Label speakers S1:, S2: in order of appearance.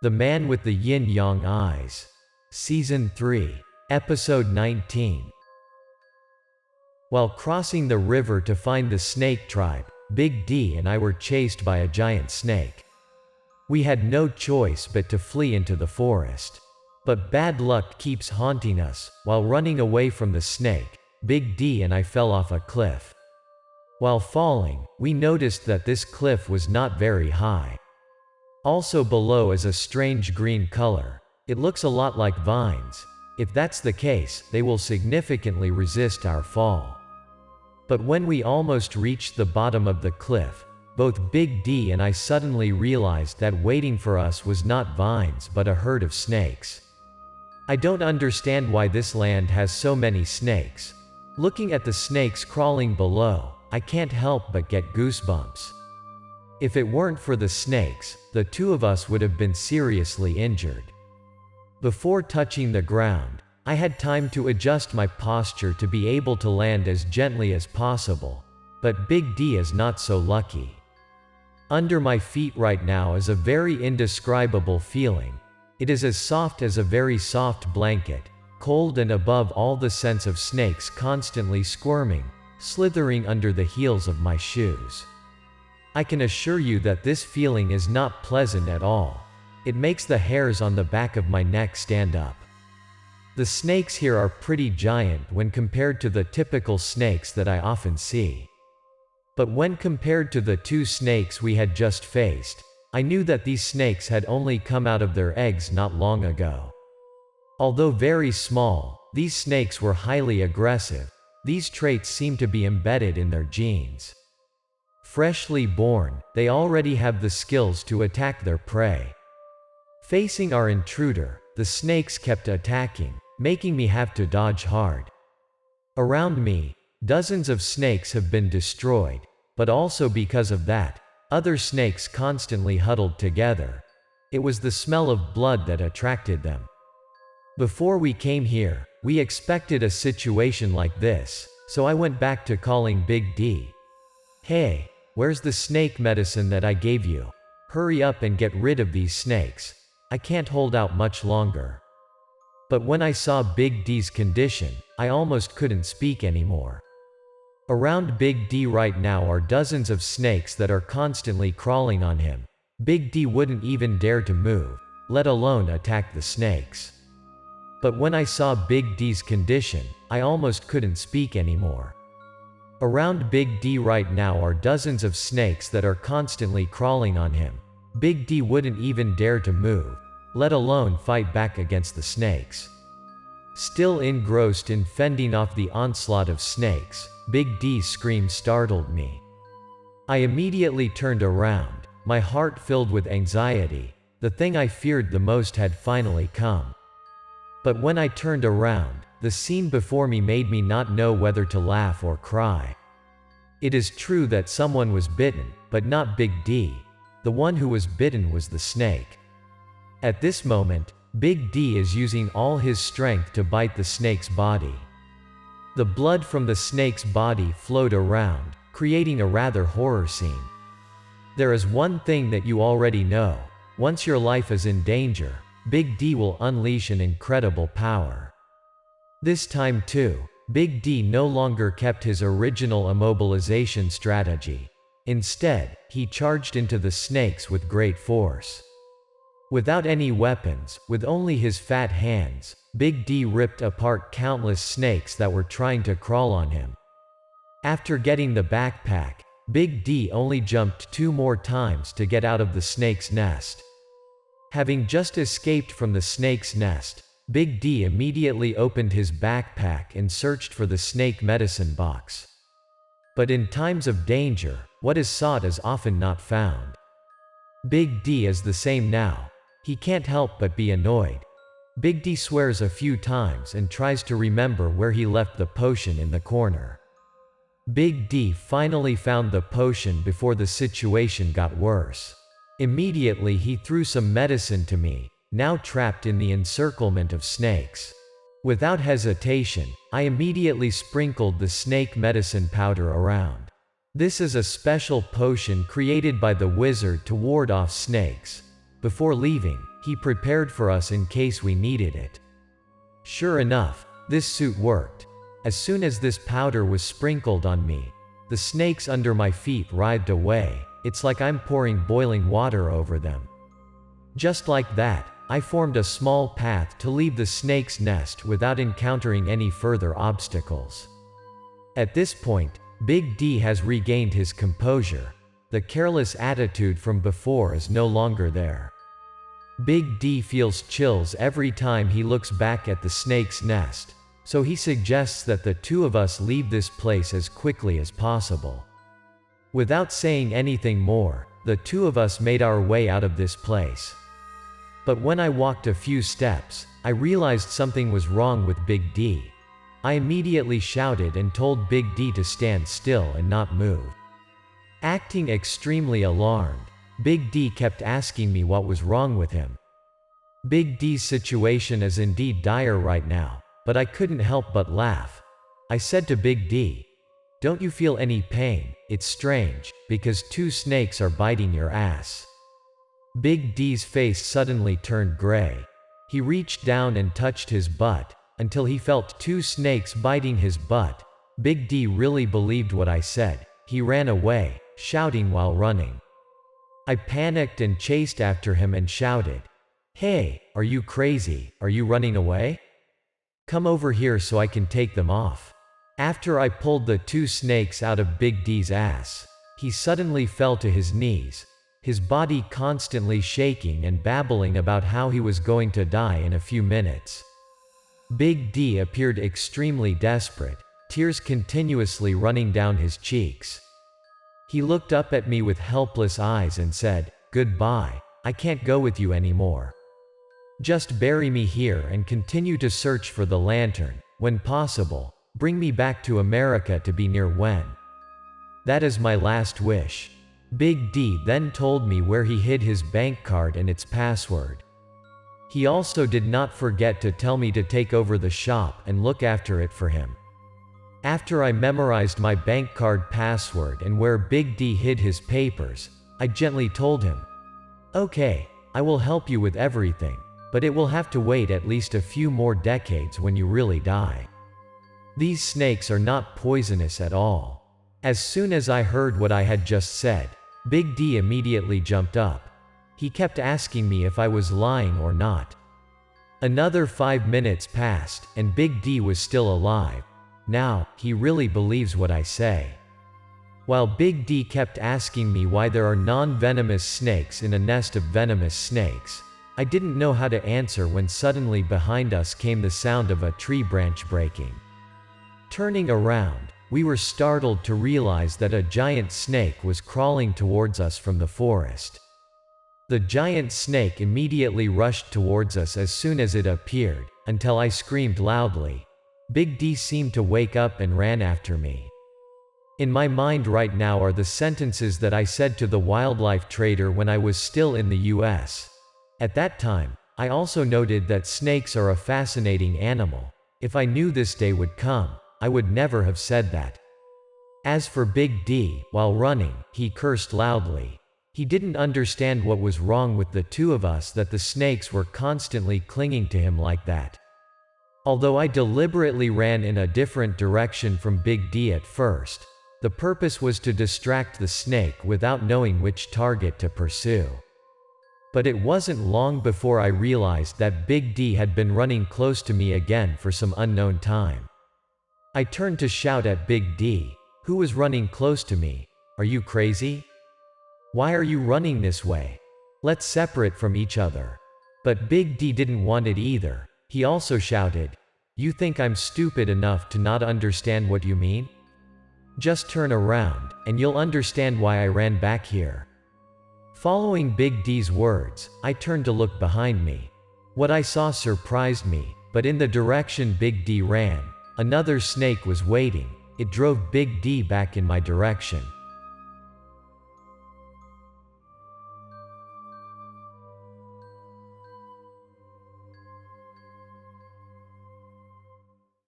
S1: The Man with the Yin-Yang Eyes. Season 3. Episode 19. While crossing the river to find the snake tribe, Big D and I were chased by a giant snake. We had no choice but to flee into the forest. But bad luck keeps haunting us. While running away from the snake, Big D and I fell off a cliff. While falling, we noticed that this cliff was not very high. Also below is a strange green color. It looks a lot like vines. If that's the case, they will significantly resist our fall. But when we almost reached the bottom of the cliff, both Big D and I suddenly realized that waiting for us was not vines but a herd of snakes. I don't understand why this land has so many snakes. Looking at the snakes crawling below, I can't help but get goosebumps. If it weren't for the snakes, the two of us would have been seriously injured. Before touching the ground, I had time to adjust my posture to be able to land as gently as possible, but Big D is not so lucky. Under my feet right now is a very indescribable feeling. It is as soft as a very soft blanket, cold, and above all the sense of snakes constantly squirming, slithering under the heels of my shoes. I can assure you that this feeling is not pleasant at all. It makes the hairs on the back of my neck stand up. The snakes here are pretty giant when compared to the typical snakes that I often see. But when compared to the two snakes we had just faced, I knew that these snakes had only come out of their eggs not long ago. Although very small, these snakes were highly aggressive. These traits seem to be embedded in their genes. Freshly born, they already have the skills to attack their prey. Facing our intruder, the snakes kept attacking, making me have to dodge hard. Around me, dozens of snakes have been destroyed, but also because of that, other snakes constantly huddled together. It was the smell of blood that attracted them. Before we came here, we expected a situation like this, so I went back to calling Big D. "Hey, where's the snake medicine that I gave you? Hurry up and get rid of these snakes. I can't hold out much longer." But when I saw Big D's condition, I almost couldn't speak anymore. Around Big D right now are dozens of snakes that are constantly crawling on him. Big D wouldn't even dare to move, let alone attack the snakes. But when I saw Big D's condition, I almost couldn't speak anymore. Around Big D right now are dozens of snakes that are constantly crawling on him. Big D wouldn't even dare to move, let alone fight back against the snakes. Still engrossed in fending off the onslaught of snakes, Big D's scream startled me. I immediately turned around, my heart filled with anxiety. The thing I feared the most had finally come. But when I turned around, the scene before me made me not know whether to laugh or cry. It is true that someone was bitten, but not Big D. The one who was bitten was the snake. At this moment, Big D is using all his strength to bite the snake's body. The blood from the snake's body flowed around, creating a rather horror scene. There is one thing that you already know. Once your life is in danger, Big D will unleash an incredible power. This time too, Big D no longer kept his original immobilization strategy. Instead, he charged into the snakes with great force. Without any weapons, with only his fat hands, Big D ripped apart countless snakes that were trying to crawl on him. After getting the backpack, Big D only jumped 2 more times to get out of the snake's nest. Having just escaped from the snake's nest, Big D immediately opened his backpack and searched for the snake medicine box. But in times of danger, what is sought is often not found. Big D is the same now. He can't help but be annoyed. Big D swears a few times and tries to remember where he left the potion in the corner. Big D finally found the potion before the situation got worse. Immediately he threw some medicine to me, now trapped in the encirclement of snakes. Without hesitation, I immediately sprinkled the snake medicine powder around. This is a special potion created by the wizard to ward off snakes. Before leaving, He prepared for us in case we needed it. Sure enough, this suit worked. As soon as this powder was sprinkled on me, the snakes under my feet writhed away. It's like I'm pouring boiling water over them. Just like that, I formed a small path to leave the snake's nest without encountering any further obstacles. At this point, Big D has regained his composure. The careless attitude from before is no longer there. Big D feels chills every time he looks back at the snake's nest, so he suggests that the two of us leave this place as quickly as possible. Without saying anything more, the two of us made our way out of this place. But when I walked a few steps, I realized something was wrong with Big D. I immediately shouted and told Big D to stand still and not move. Acting extremely alarmed, Big D kept asking me what was wrong with him. Big D's situation is indeed dire right now, but I couldn't help but laugh. I said to Big D, "Don't you feel any pain? It's strange, because two snakes are biting your ass." Big D's face suddenly turned gray. He reached down and touched his butt, until he felt two snakes biting his butt. Big D really believed what I said. He ran away, shouting while running. I panicked and chased after him and shouted, "Hey, are you crazy? Are you running away? Come over here so I can take them off." After I pulled the two snakes out of Big D's ass, he suddenly fell to his knees, his body constantly shaking and babbling about how he was going to die in a few minutes. Big D appeared extremely desperate, tears continuously running down his cheeks. He looked up at me with helpless eyes and said, "Goodbye, I can't go with you anymore. Just bury me here and continue to search for the lantern. When possible, bring me back to America to be near Wen. That is my last wish." Big D then told me where he hid his bank card and its password. He also did not forget to tell me to take over the shop and look after it for him. After I memorized my bank card password and where Big D hid his papers, I gently told him, "Okay, I will help you with everything, but it will have to wait at least a few more decades when you really die. These snakes are not poisonous at all." As soon as I heard what I had just said, Big D immediately jumped up. He kept asking me if I was lying or not. Another 5 minutes passed, and Big D was still alive. Now, he really believes what I say. While Big D kept asking me why there are non-venomous snakes in a nest of venomous snakes, I didn't know how to answer when suddenly behind us came the sound of a tree branch breaking. Turning around, we were startled to realize that a giant snake was crawling towards us from the forest. The giant snake immediately rushed towards us as soon as it appeared, until I screamed loudly. Big D seemed to wake up and ran after me. In my mind right now are the sentences that I said to the wildlife trader when I was still in the US. At that time, I also noted that snakes are a fascinating animal. If I knew this day would come, I would never have said that. As for Big D, while running, he cursed loudly. He didn't understand what was wrong with the two of us that the snakes were constantly clinging to him like that. Although I deliberately ran in a different direction from Big D at first, the purpose was to distract the snake without knowing which target to pursue. But it wasn't long before I realized that Big D had been running close to me again for some unknown time. I turned to shout at Big D, who was running close to me, "Are you crazy? Why are you running this way? Let's separate from each other." But Big D didn't want it either. He also shouted, "You think I'm stupid enough to not understand what you mean? Just turn around, and you'll understand why I ran back here." Following Big D's words, I turned to look behind me. What I saw surprised me, but in the direction Big D ran, another snake was waiting. It drove Big D back in my direction.